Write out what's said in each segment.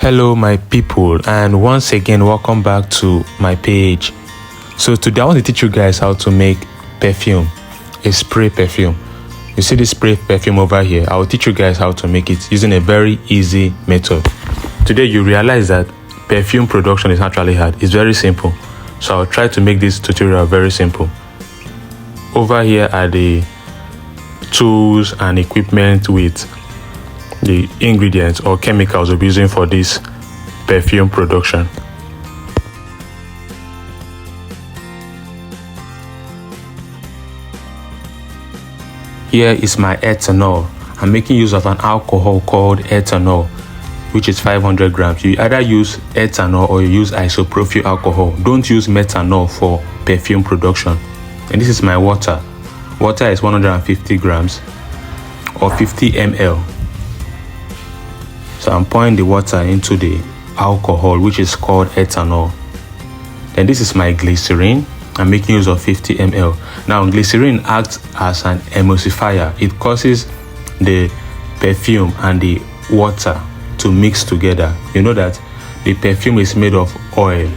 Hello my people, and once again welcome back to my page. So today I want to teach you guys how to make perfume, a spray perfume. You see this spray perfume over here? I will teach you guys how to make it using a very easy method. Today you realize that perfume production is not really hard. It's very simple. So I'll try to make this tutorial very simple. Over here are the tools and equipment with the ingredients or chemicals we're using for this perfume production. Here is my ethanol. I'm making use of an alcohol called ethanol, which is 500 grams. You either use ethanol or you use isopropyl alcohol. Don't use methanol for perfume production. And this is my water. Water is 150 grams or 50 ml. So I'm pouring the water into the alcohol, which is called ethanol. Then this is my glycerine. I'm making use of 50 ml. Now glycerine acts as an emulsifier. It causes the perfume and the water to mix together. You know that the perfume is made of oil,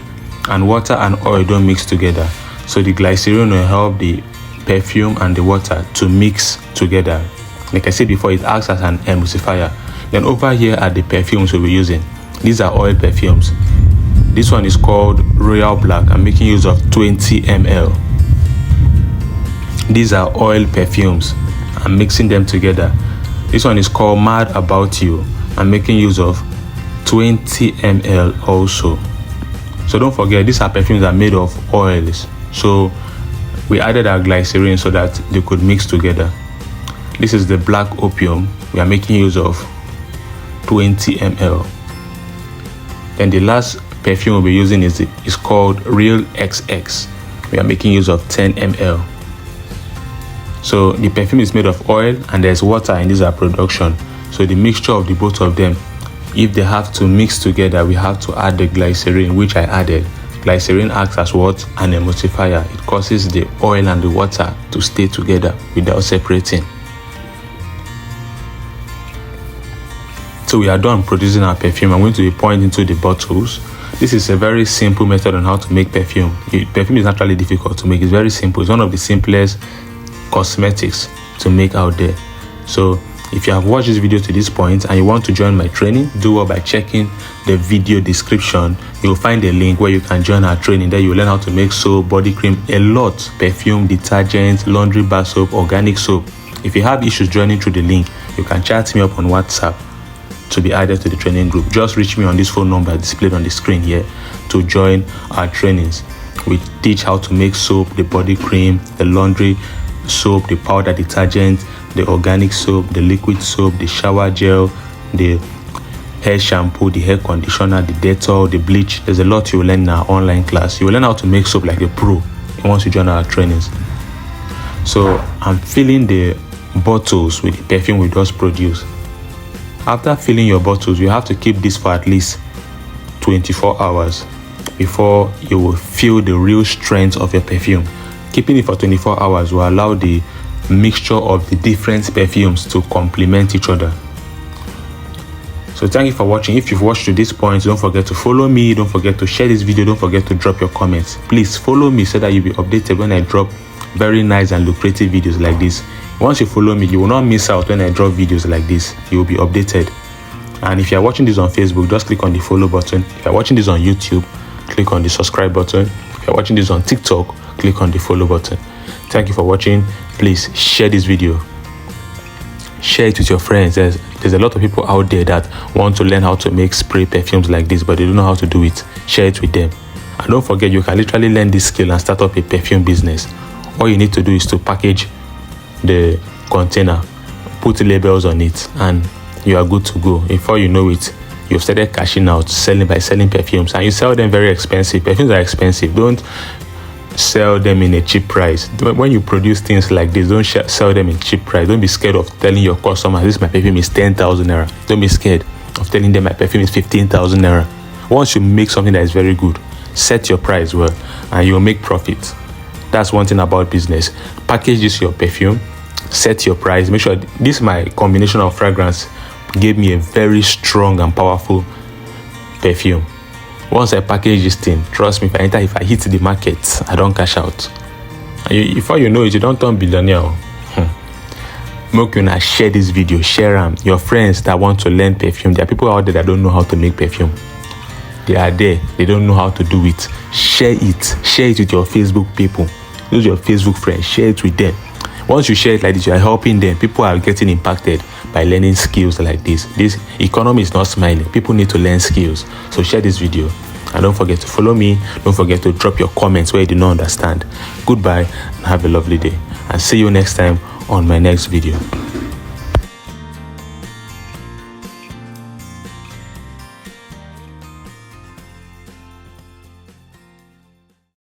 and water and oil don't mix together. So the glycerine will help the perfume and the water to mix together. Like I said before, it acts as an emulsifier. Then over here are the perfumes we'll be using. These are oil perfumes. This one is called Royal Black. I'm making use of 20 ml. These are oil perfumes. I'm mixing them together. This one is called Mad About You. I'm making use of 20 ml also. So don't forget, these are perfumes that are made of oils. So we added our glycerine so that they could mix together. This is the Black Opium. We are making use of 20 ml. Then the last perfume we'll be using is called Real XX. We are making use of 10 ml. So the perfume is made of oil and there's water in this production. So the mixture of the both of them, if they have to mix together, we have to add the glycerine, which I added. Glycerine acts as what? An emulsifier. It causes the oil and the water to stay together without separating. So we are done producing our perfume. I'm going to be pouring into the bottles. This is a very simple method on how to make perfume. Perfume is not really difficult to make. It's very simple. It's one of the simplest cosmetics to make out there. So if you have watched this video to this point and you want to join my training, do well by checking the video description. You'll find a link where you can join our training. There you will learn how to make soap, body cream, a lot, perfume, detergent, laundry bar soap, organic soap. If you have issues joining through the link, you can chat me up on WhatsApp to be added to the training group. Just reach me on this phone number displayed on the screen here to join our trainings. We teach how to make soap, the body cream, the laundry soap, the powder detergent, the organic soap, the liquid soap, the shower gel, the hair shampoo, the hair conditioner, the Dettol, the bleach. There's a lot you will learn in our online class. You will learn how to make soap like a pro once you join our trainings. So I'm filling the bottles with the perfume we just produced. After filling your bottles, you have to keep this for at least 24 hours before you will feel the real strength of your perfume. Keeping it for 24 hours will allow the mixture of the different perfumes to complement each other. So thank you for watching. If you've watched to this point, don't forget to follow me. Don't forget to share this video. Don't forget to drop your comments. Please follow me so that you'll be updated when I drop very nice and lucrative videos like this. Once you follow me, you will not miss out when I drop videos like this. You will be updated. And if you are watching this on Facebook, just click on the follow button. If you are watching this on YouTube, click on the subscribe button. If you are watching this on TikTok, click on the follow button. Thank you for watching. Please share this video. Share it with your friends. There's a lot of people out there that want to learn how to make spray perfumes like this, but they don't know how to do it. Share it with them. And don't forget, you can literally learn this skill and start up a perfume business. All you need to do is to package the container, put labels on it, and you are good to go. Before you know it, you've started cashing out, by selling perfumes, and you sell them very expensive. Perfumes are expensive. Don't sell them in a cheap price. When you produce things like this, don't sell them in cheap price. Don't be scared of telling your customers, this my perfume is 10,000 naira. Don't be scared of telling them my perfume is 15,000 naira. Once you make something that is very good, set your price well and you'll make profit. That's one thing about business. Package this your perfume, set your price. Make sure this my combination of fragrance gave me a very strong and powerful perfume. Once I package this thing, trust me, if I hit the market, I don't cash out. And before you know it, you don't turn billionaire. Make you share this video, share them. Your friends that want to learn perfume, there are people out there that don't know how to make perfume. They are there, they don't know how to do it. Share it with your Facebook people. Those your Facebook friends, share it with them. Once you share it like this, you are helping them. People are getting impacted by learning skills like this. This economy is not smiling. People need to learn skills. So share this video. And don't forget to follow me. Don't forget to drop your comments where you do not understand. Goodbye and have a lovely day. And see you next time on my next video.